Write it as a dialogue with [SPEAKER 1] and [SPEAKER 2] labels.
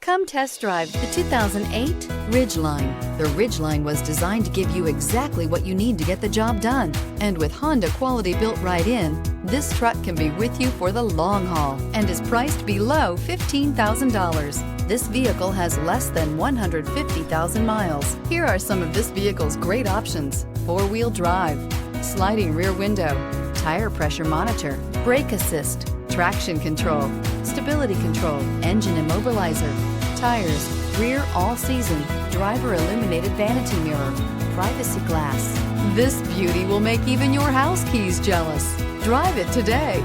[SPEAKER 1] Come test drive the 2008 Ridgeline. The Ridgeline was designed to give you exactly what you need to get the job done. And with Honda quality built right in, this truck can be with you for the long haul and is priced below $15,000. This vehicle has less than 150,000 miles. Here are some of this vehicle's great options: four-wheel drive, sliding rear window, tire pressure monitor, brake assist, traction control, stability control, engine immobilizer, tires, rear all-season, driver illuminated vanity mirror, privacy glass. This beauty will make even your house keys jealous. Drive it today.